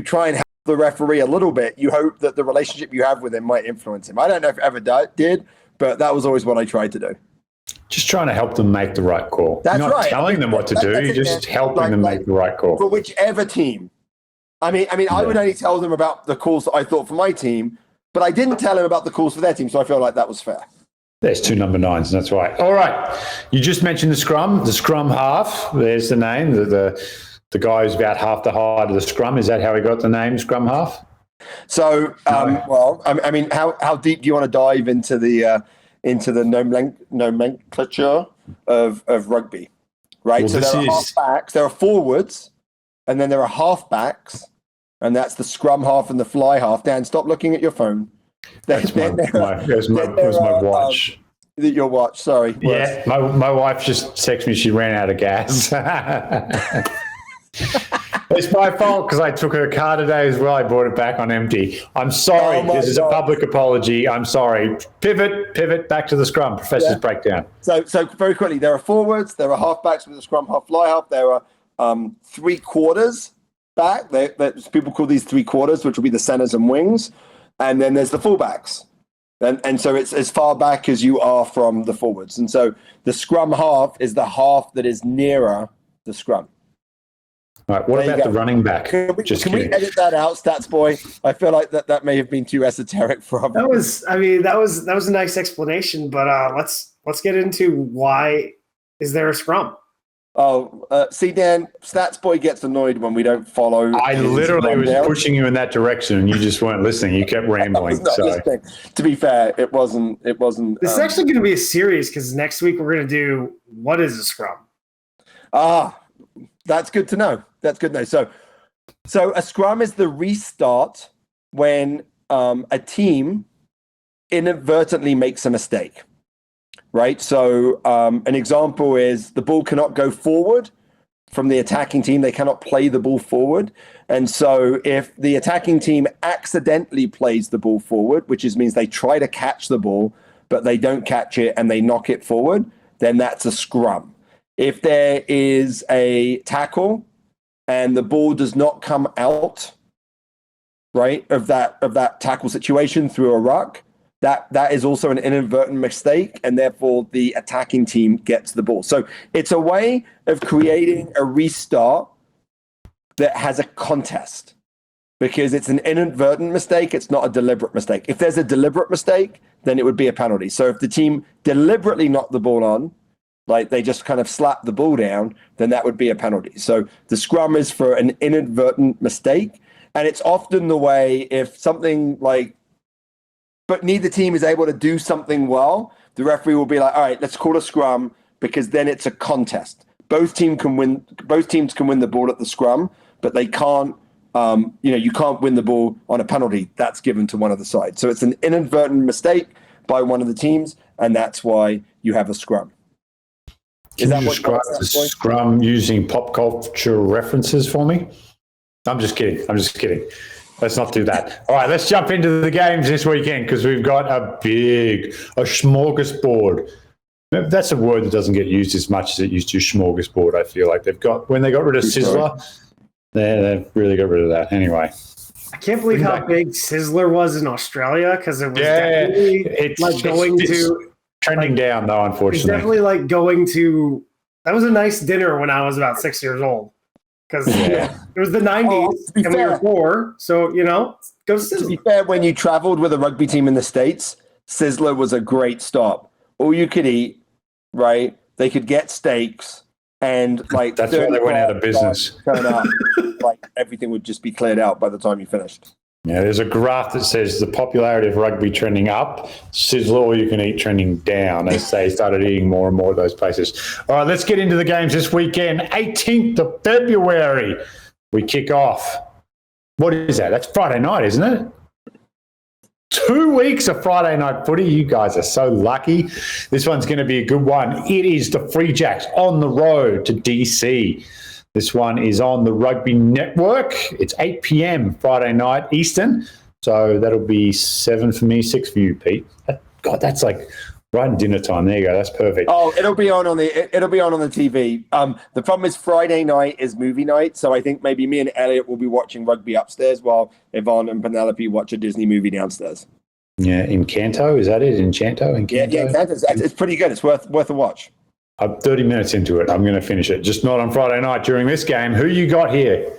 try and help the referee a little bit, you hope that the relationship you have with him might influence him. I don't know if it ever did, but that was always what I tried to do. Just trying to help them make the right call. That's right. You're not telling them what to do. You're just helping them make the right call. For whichever team. I mean, I would only tell them about the calls that I thought for my team, but I didn't tell them about the calls for their team, so I feel like that was fair. There's two number 9s, and that's right. All right. You just mentioned the scrum half. There's the name, the guy who's about half the height of the scrum. Is that how he got the name, scrum half? So, how deep do you want to dive into the nomenclature of rugby? Right. Well, so there are halfbacks, there are forwards, and then there are halfbacks, and that's the scrum half and the fly half. Dan, stop looking at your phone. There's my watch. Your watch, sorry. Yeah, my wife just texted me she ran out of gas. It's my fault because I took her car today as well. I brought it back on empty. I'm sorry. Oh This is a public apology. I'm sorry. Pivot back to the scrum. Professor's breakdown. So very quickly, there are forwards, there are halfbacks with a scrum half, fly half. There are 3 quarters back. People call these 3 quarters, which will be the centers and wings. And then there's the fullbacks. And so it's as far back as you are from the forwards. And so the scrum half is the half that is nearer the scrum. All right, what about the running back? Can we edit that out, Stats Boy? I feel like that may have been too esoteric for us. That was a nice explanation, but let's get into why is there a scrum? See, Dan, Stats Boy gets annoyed when we don't follow. I literally was pushing you in that direction, and you just weren't listening. You kept rambling. To be fair, it wasn't. This is actually going to be a series because next week we're going to do what is a scrum. That's good to know. So a scrum is the restart when a team inadvertently makes a mistake. Right. So an example is the ball cannot go forward from the attacking team. They cannot play the ball forward. And so if the attacking team accidentally plays the ball forward, which means they try to catch the ball, but they don't catch it and they knock it forward, then that's a scrum. If there is a tackle and the ball does not come out, right, of that tackle situation through a ruck, that is also an inadvertent mistake, and therefore the attacking team gets the ball. So it's a way of creating a restart that has a contest because it's an inadvertent mistake. It's not a deliberate mistake. If there's a deliberate mistake, then it would be a penalty. So if the team deliberately knocked the ball on, like they just kind of slapped the ball down, then that would be a penalty. So the scrum is for an inadvertent mistake. And it's often the way if something but neither team is able to do something well, the referee will be like, all right, let's call a scrum because then it's a contest. Both teams can win the ball at the scrum, but they can't, you can't win the ball on a penalty. That's given to one of the sides. So it's an inadvertent mistake by one of the teams, and that's why you have a scrum. Can you describe the scrum using pop culture references for me? I'm just kidding. Let's not do that. All right, let's jump into the games this weekend because we've got a smorgasbord. That's a word that doesn't get used as much as it used to, smorgasbord. I feel like when they got rid of Sizzler, they really got rid of that. Anyway. I can't believe how big Sizzler was in Australia because it was definitely trending down though, unfortunately. It's definitely like going to – that was a nice dinner when I was about 6 years old. Because it was the 90s and we were 4. So, go Sizzler. To be fair, when you traveled with a rugby team in the States, Sizzler was a great stop. All you could eat, right? They could get steaks and that's why they went out of business. Turn up, everything would just be cleared out by the time you finished. Yeah, there's a graph that says the popularity of rugby trending up, Sizzler all you can eat trending down as they started eating more and more of those places. All right, let's get into the games this weekend. 18th of February, we kick off. What is that? That's Friday night, isn't it? 2 weeks of Friday night footy. You guys are so lucky. This one's going to be a good one. It is the Free Jacks on the road to DC. This one is on the Rugby Network. It's 8 p.m. Friday night Eastern. So that'll be 7 for me, 6 for you, Pete. God, that's like right in dinner time. There you go. That's perfect. Oh, it'll be on the TV. The problem is Friday night is movie night, so I think maybe me and Elliot will be watching rugby upstairs while Yvonne and Penelope watch a Disney movie downstairs. Yeah, Encanto, is that it? Encanto? Yeah, Encanto. It's pretty good. It's worth a watch. I'm 30 minutes into it. I'm going to finish it. Just not on Friday night during this game. Who you got here?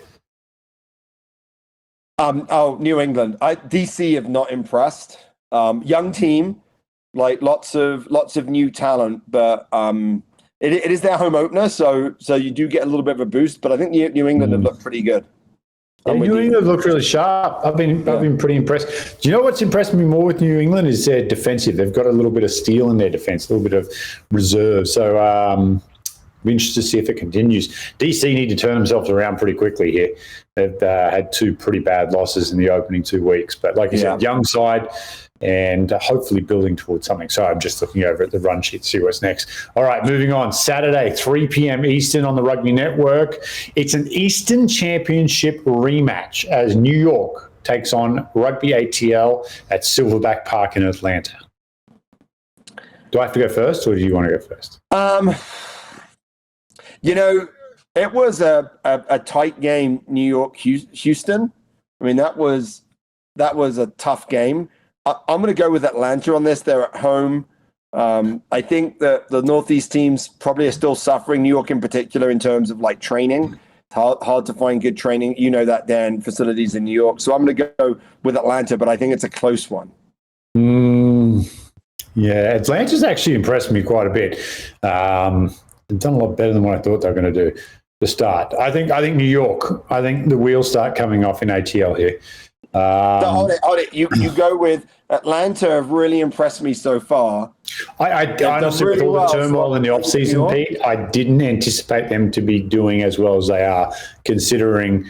New England. DC have not impressed. Young team, lots of new talent, but it is their home opener, so you do get a little bit of a boost. But I think New England have looked pretty good. Yeah, New England looked really sharp. I've been pretty impressed. Do you know what's impressed me more with New England is their defensive. They've got a little bit of steel in their defense, a little bit of reserve. So be interested to see if it continues. DC need to turn themselves around pretty quickly here. They've had 2 pretty bad losses in the opening 2 weeks. But like you said, young side and hopefully building towards something. So I'm just looking over at the run sheet to see what's next. All right, moving on. Saturday, 3 p.m. Eastern on the Rugby Network. It's an Eastern Championship rematch as New York takes on Rugby ATL at Silverback Park in Atlanta. Do I have to go first, or do you want to go first? It was a tight game, New York, Houston. I mean, that was a tough game. I'm going to go with Atlanta on this. They're at home. I think that the Northeast teams probably are still suffering, New York in particular, in terms of like training. It's hard to find good training. You know that, Dan, facilities in New York. So I'm going to go with Atlanta, but I think it's a close one. Yeah, Atlanta's actually impressed me quite a bit. They've done a lot better than what I thought they were going to do to start. I think New York. I think the wheels start coming off in ATL here. Hold it. You go with Atlanta. Have really impressed me so far. I honestly, really with all the turmoil in the off-season, Pete, I didn't anticipate them to be doing as well as they are, considering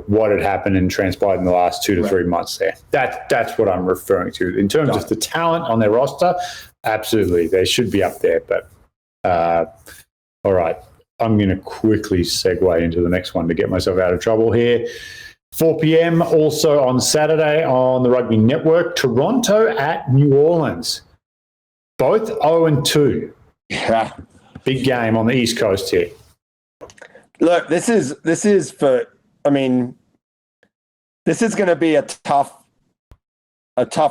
what had happened and transpired in the last 2 to 3 months there. That's what I'm referring to. In terms of the talent on their roster, absolutely, they should be up there. But all right, I'm going to quickly segue into the next one to get myself out of trouble here. 4 p.m. also on Saturday on the Rugby Network, Toronto at New Orleans. Both 0-2. Yeah. Big game on the East Coast here. Look, this is going to be a tough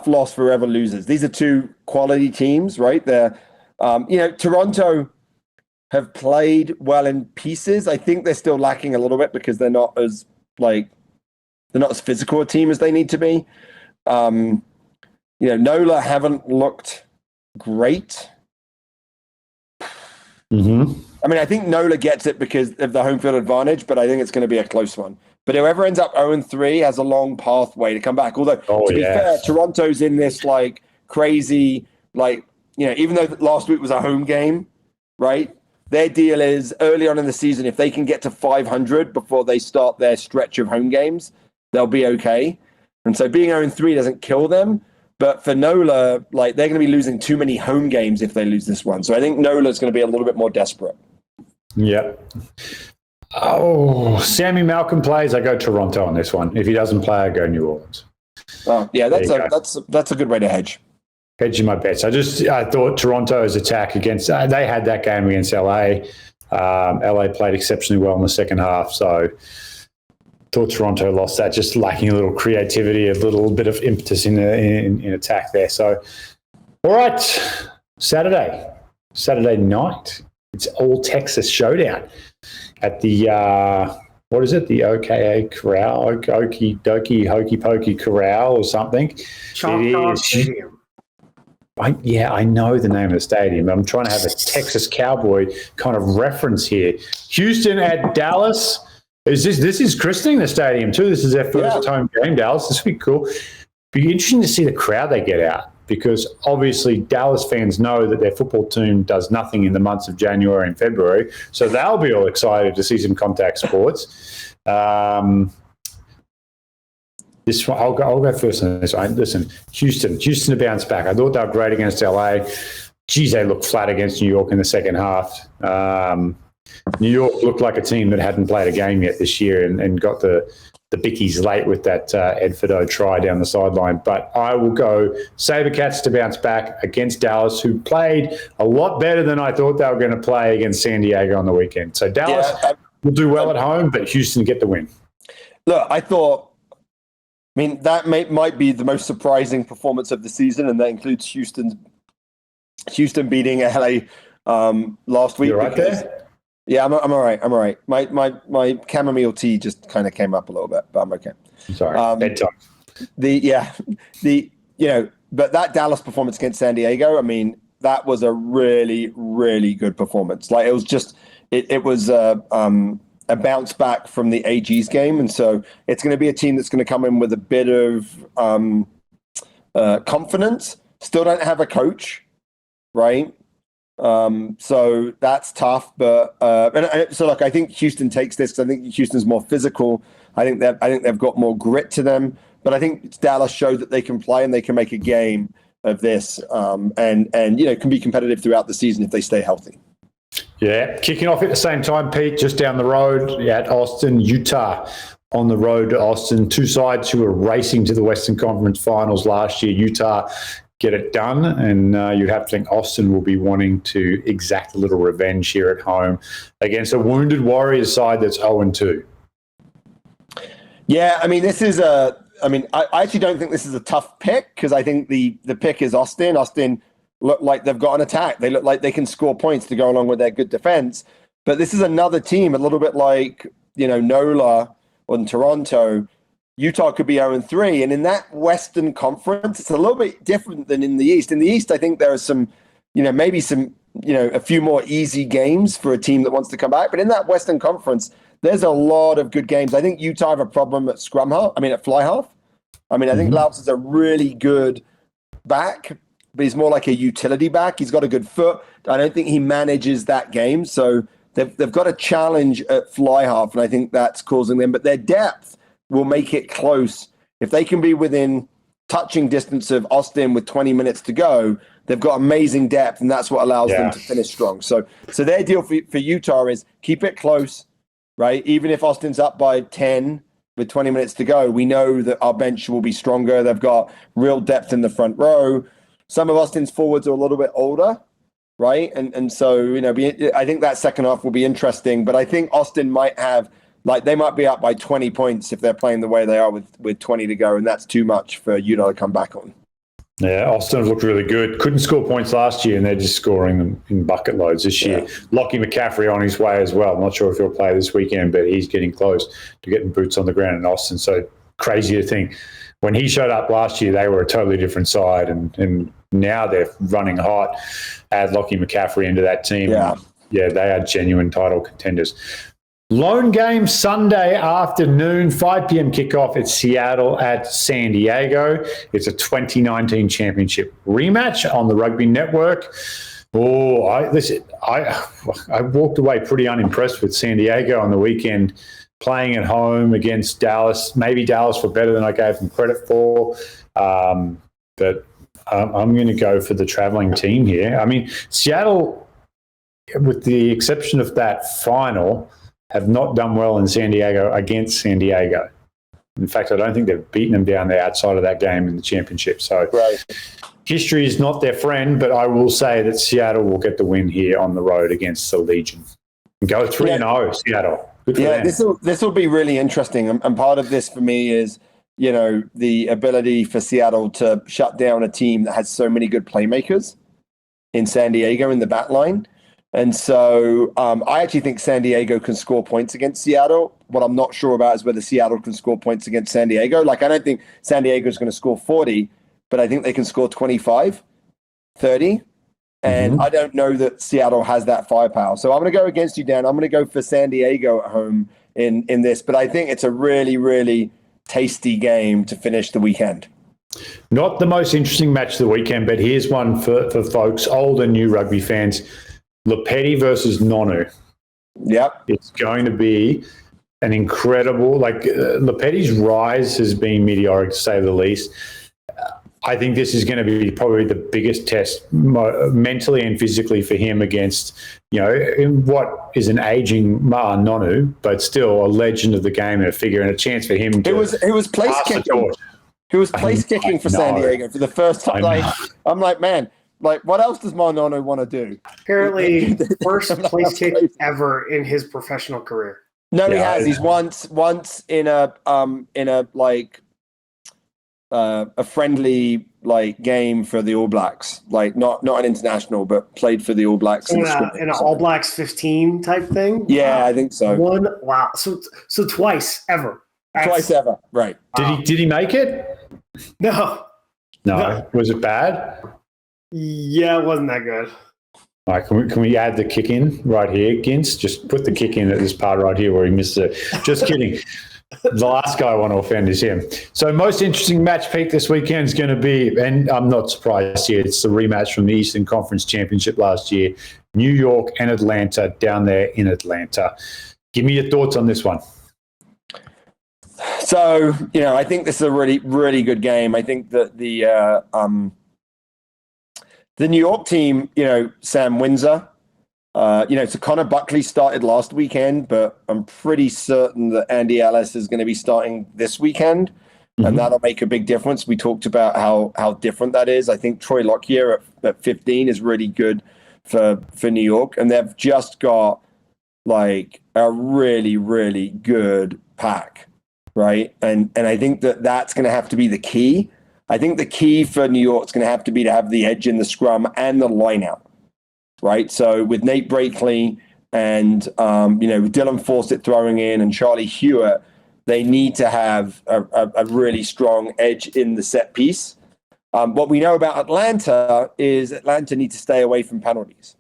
loss for whoever loses. These are 2 quality teams, right? They're, Toronto have played well in pieces. I think they're still lacking a little bit because they're not as physical a team as they need to be. NOLA haven't looked great. Mm-hmm. I mean, I think NOLA gets it because of the home field advantage, but I think it's going to be a close one. But whoever ends up 0-3 has a long pathway to come back. Although, to be fair, Toronto's in this crazy, even though last week was a home game, right? Their deal is early on in the season, if they can get to 500 before they start their stretch of home games, they'll be okay. And so being 0-3 doesn't kill them. But for NOLA, they're going to be losing too many home games if they lose this one. So I think NOLA's going to be a little bit more desperate. Yeah. Oh, Sammy Malcolm plays. I go Toronto on this one. If he doesn't play, I go New Orleans. Oh, yeah, that's a good way to hedge. Hedging my bets. I thought Toronto's attack against they had that game against LA. LA played exceptionally well in the second half, so thought Toronto lost that, just lacking a little creativity, a little bit of impetus in attack there. So, all right, Saturday night, it's all Texas showdown at the what is it? The OKA Corral, Okie Dokie Hokey Pokey Corral or something. Choctaw Stadium. I know the name of the stadium. I'm trying to have a Texas Cowboy kind of reference here. Houston at Dallas. This is christening the stadium too. This is their first home game, Dallas. This would be cool. Be interesting to see the crowd they get out, because obviously Dallas fans know that their football team does nothing in the months of January and February, so they'll be all excited to see some contact sports. This one, I'll go first on this one. Listen, Houston to bounce back. I thought they were great against LA. Geez, they looked flat against New York in the second half. New York looked like a team that hadn't played a game yet this year and got the bickies late with that Ed Fido try down the sideline. But I will go Sabercats to bounce back against Dallas, who played a lot better than I thought they were going to play against San Diego on the weekend. So Dallas will do well at home, but Houston get the win. Look, that might be the most surprising performance of the season, and that includes Houston beating LA last week. You're right there? Yeah, I'm all right. My chamomile tea just kind of came up a little bit, but I'm okay. Sorry, bedtime. But that Dallas performance against San Diego, that was a really, really good performance. It was just, it was a bounce back from the AG's game, and so it's going to be a team that's going to come in with a bit of confidence. Still don't have a coach, right? So that's tough. But so look, I think Houston takes this because I think Houston's more physical. I think they've got more grit to them. But I think Dallas showed that they can play and they can make a game of this, and can be competitive throughout the season if they stay healthy. Yeah, kicking off at the same time, Pete, just down the road at Austin, Utah. On the road to Austin, two sides who were racing to the Western Conference Finals last year. Utah get it done, and you have to think Austin will be wanting to exact a little revenge here at home against a wounded Warriors side that's 0-2. Yeah, I mean, I actually don't think this is a tough pick because I think the pick is Austin. Austin look like they've got an attack. They look like they can score points to go along with their good defense. But this is another team, a little bit like, NOLA or in Toronto. Utah could be 0-3. And in that Western Conference, it's a little bit different than in the East. In the East, I think there are some, maybe some, a few more easy games for a team that wants to come back. But in that Western Conference, there's a lot of good games. I think Utah have a problem at fly half. I think Lautz is a really good back, but he's more like a utility back. He's got a good foot. I don't think he manages that game. So they've got a challenge at fly half, and I think that's causing them. But their depth will make it close. If they can be within touching distance of Austin with 20 minutes to go, they've got amazing depth, and that's what allows them to finish strong. So their deal for Utah is keep it close, right? Even if Austin's up by 10 with 20 minutes to go, we know that our bench will be stronger. They've got real depth in the front row. Some of Austin's forwards are a little bit older, right? And so, I think that second half will be interesting. But I think Austin might have, they might be up by 20 points if they're playing the way they are with 20 to go, and that's too much for Utah to come back on. Yeah, Austin have looked really good. Couldn't score points last year, and they're just scoring them in bucket loads this year. Lockie McCaffrey on his way as well. I'm not sure if he'll play this weekend, but he's getting close to getting boots on the ground in Austin. So crazy to think. When he showed up last year, they were a totally different side, and now they're running hot. Add Lockie McCaffrey into that team. Yeah, they are genuine title contenders. Lone game Sunday afternoon, 5 p.m. kickoff at Seattle at San Diego. It's a 2019 championship rematch on the Rugby Network. Oh, I walked away pretty unimpressed with San Diego on the weekend, playing at home against Dallas. Maybe Dallas were better than I gave them credit for, but I'm going to go for the traveling team here. Seattle, with the exception of that final, have not done well in San Diego against San Diego. In fact, I don't think they've beaten them down there outside of that game in the championship. So history is not their friend, but I will say that Seattle will get the win here on the road against the Legion. Go 3-0, Seattle. Good for them. This will be really interesting. And part of this for me is, the ability for Seattle to shut down a team that has so many good playmakers in San Diego in the back line. And so I actually think San Diego can score points against Seattle. What I'm not sure about is whether Seattle can score points against San Diego. I don't think San Diego is going to score 40, but I think they can score 25, 30. And I don't know that Seattle has that firepower. So I'm going to go against you, Dan. I'm going to go for San Diego at home in this. But I think it's a really, really tasty game to finish the weekend. Not the most interesting match of the weekend, but here's one for folks, old and new rugby fans. Lepetti versus Nonu. Yep. It's going to be an incredible, Lepetti's rise has been meteoric to say the least. I think this is going to be probably the biggest test mentally and physically for him against, in what is an aging Nonu, but still a legend of the game and a figure and a chance for him to. It was place kicking. He was place kicking for San Diego for the first time. I'm like, man. What else does Nono want to do? Apparently, first place kick ever in his professional career. No, he has. He's once in a friendly game for the All Blacks, not an international, but played for the All Blacks in an All Blacks 15 type thing. Yeah, I think so. Wow. So twice ever. Twice ever. Right. Did he make it? No. Was it bad? Yeah, it wasn't that good. All right, can we add the kick in right here, Gins? Just put the kick in at this part right here where he missed it. Just kidding. The last guy I want to offend is him. So most interesting match peak this weekend is going to be, and I'm not surprised here, it's the rematch from the Eastern Conference Championship last year, New York and Atlanta down there in Atlanta. Give me your thoughts on this one. So, I think this is a really, really good game. I think that the New York team, Sam Windsor, so Connor Buckley started last weekend, but I'm pretty certain that Andy Ellis is going to be starting this weekend, and that'll make a big difference. We talked about how different that is. I think Troy Lockyer at 15 is really good for New York, and they've just got like a really, really good pack, right? And I think that's going to have to be the key. I think the key for New York is going to have the edge in the scrum and the line out. Right. So with Nate Brakely and, Dylan Fawcett throwing in and Charlie Hewitt, they need to have a really strong edge in the set piece. What we know about Atlanta is Atlanta need to stay away from penalties.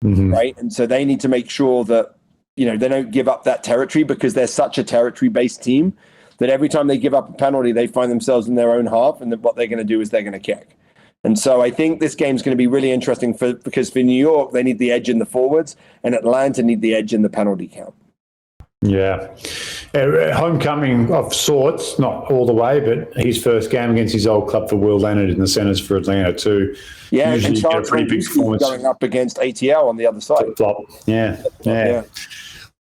Right. And so they need to make sure that, they don't give up that territory, because they're such a territory-based team that every time they give up a penalty, they find themselves in their own half. And then what they're going to do is they're going to kick. And so I think this game's going to be really interesting because for New York, they need the edge in the forwards, and Atlanta need the edge in the penalty count. Yeah. Homecoming of sorts, not all the way, but his first game against his old club for Will Leonard in the centres for Atlanta too. Yeah, usually and Charles pretty big performance going up against ATL on the other side. Flip-flop. Yeah.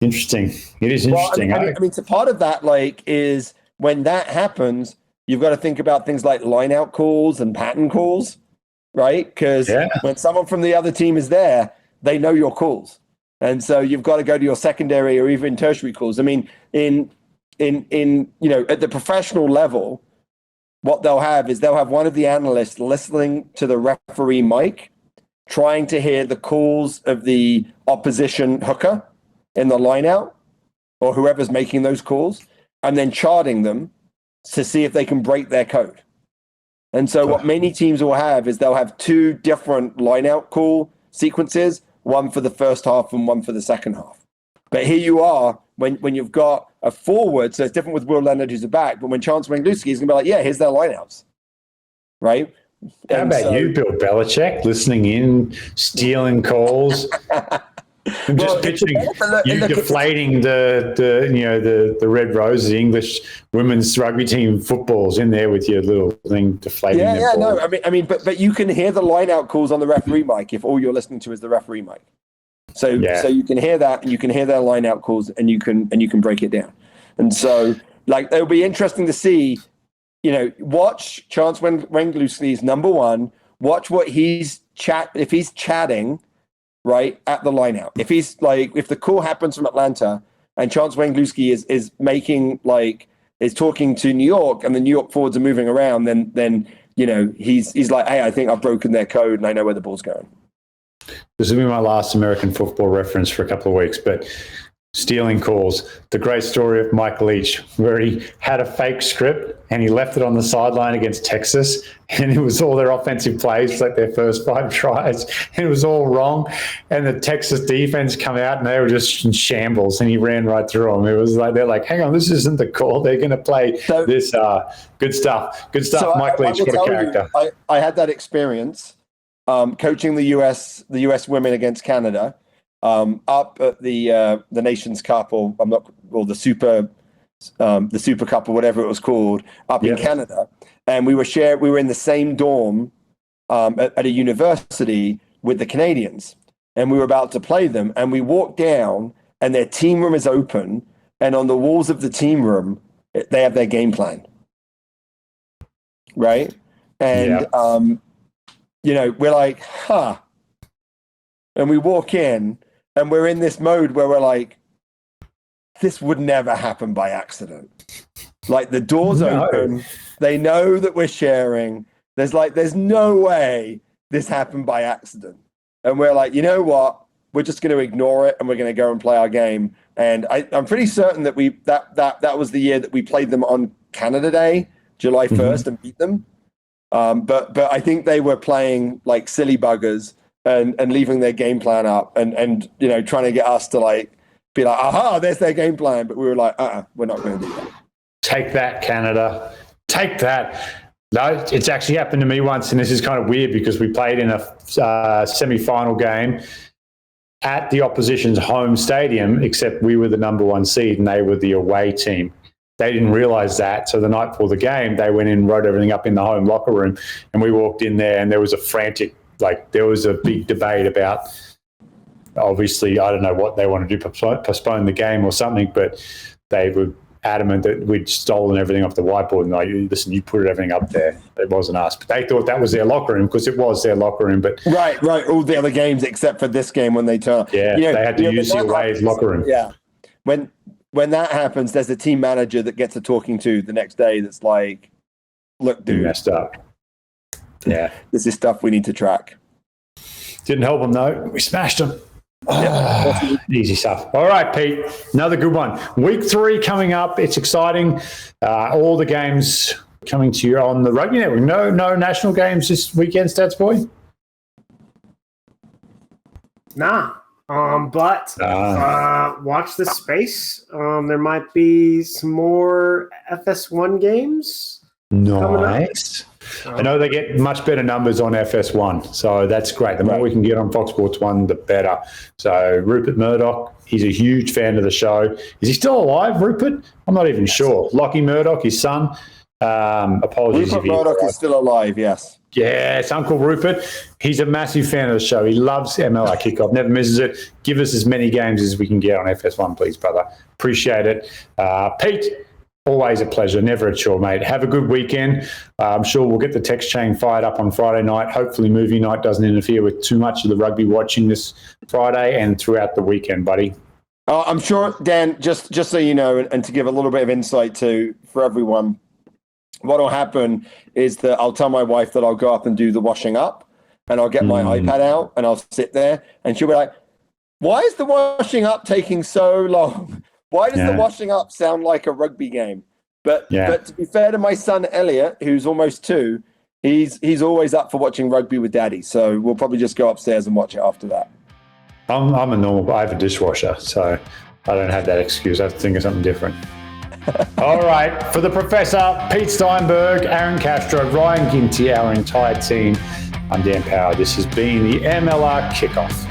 Interesting. It is interesting. Well, I mean, so part of that is when that happens, you've got to think about things like line-out calls and pattern calls, right? Because when someone from the other team is there, they know your calls. And so you've got to go to your secondary or even tertiary calls. I mean, in at the professional level, what they'll have one of the analysts listening to the referee mic, trying to hear the calls of the opposition hooker in the line-out or whoever's making those calls, and then charting them to see if they can break their code. And so what many teams will have is they'll have two different line-out call sequences, one for the first half and one for the second half. But here you are, when you've got a forward, so it's different with Will Leonard who's a back, but when Chance Wengluski is going to be like, here's their line-outs, right? How about you, Bill Belichick, listening in, stealing calls? I'm just picturing you deflating the Red Roses, the English women's rugby team footballs in there with your little thing deflating. No, I mean, but you can hear the line-out calls on the referee mic if all you're listening to is the referee mic. So you can hear that, and you can hear their line-out calls, and you can break it down. And so, it'll be interesting to see. Watch Chance Wengluski's number one. Watch what if he's chatting. Right at the line out. If if the call happens from Atlanta and Chance Wengluski is talking to New York and the New York forwards are moving around, then he's like, hey, I think I've broken their code and I know where the ball's going. This will be my last American football reference for a couple of weeks, but stealing calls. The great story of Mike Leach, where he had a fake script and he left it on the sideline against Texas, and it was all their offensive plays, like their first 5 tries, and it was all wrong. And the Texas defense come out and they were just in shambles, and he ran right through them. It was like, they're like, hang on, this isn't the call. They're going to play this. Good stuff. So Mike Leach, what a character. I had that experience coaching the US women against Canada. Up at the Nations Cup, or the Super Cup, or whatever it was called, up in Canada, and we were in the same dorm at a university with the Canadians, and we were about to play them, and we walked down, and their team room is open, and on the walls of the team room, they have their game plan, right? And we're like, and we walk in. And we're in this mode where we're like, this would never happen by accident. Like, the door's open. They know that we're sharing. There's no way this happened by accident. And we're like, you know what? We're just going to ignore it and we're going to go and play our game. And I'm pretty certain that that was the year that we played them on Canada Day, July 1st, and beat them. But I think they were playing like silly buggers. And leaving their game plan up and trying to get us to be like, aha, there's their game plan. But we were like, we're not going to do that. Take that, Canada. Take that. No, it's actually happened to me once, and this is kind of weird because we played in a semi-final game at the opposition's home stadium, except we were the number 1 seed and they were the away team. They didn't realize that. So the night before the game, they went in and wrote everything up in the home locker room, and we walked in there and there was there was a big debate about, obviously, I don't know what they want to do, postpone the game or something, but they were adamant that we'd stolen everything off the whiteboard and like, listen, you put everything up there. It wasn't us. But they thought that was their locker room because it was their locker room. But Right. All the other games except for this game when they turn up. Yeah, they had to use the away locker room. Yeah. When that happens, there's a team manager that gets a talking to the next day that's like, look, dude. You messed up. Yeah. This is stuff we need to track. Didn't help them, though. We smashed them. Easy stuff. All right, Pete. Another good one. Week 3 coming up. It's exciting. All the games coming to you on the Rugby Network. No national games this weekend, Stats Boy? Nah. But watch this space. There might be some more FS1 games. Nice. I know they get much better numbers on FS1, so that's great. The more we can get on Fox Sports 1, the better. So Rupert Murdoch, he's a huge fan of the show. Is he still alive, Rupert? I'm not even sure. Lockie Murdoch, his son. Apologies. Rupert Murdoch is still alive, yes. Yes, Uncle Rupert. He's a massive fan of the show. He loves MLR Kickoff, never misses it. Give us as many games as we can get on FS1, please, brother. Appreciate it. Pete, always a pleasure, never a chore, mate. Have a good weekend. I'm sure we'll get the text chain fired up on Friday night. Hopefully movie night doesn't interfere with too much of the rugby watching this Friday and throughout the weekend, buddy. I'm sure, Dan, just so you know, and to give a little bit of insight for everyone, what will happen is that I'll tell my wife that I'll go up and do the washing up, and I'll get my iPad out and I'll sit there, and she'll be like, why is the washing up taking so long? Why does the washing up sound like a rugby game? But to be fair to my son Elliot, who's almost 2, he's always up for watching rugby with daddy. So we'll probably just go upstairs and watch it after that. I'm I have a dishwasher, so I don't have that excuse. I have to think of something different. All right, for the Professor, Pete Steinberg, Aaron Castro, Ryan Ginty, our entire team, I'm Dan Power. This has been the MLR Kickoff.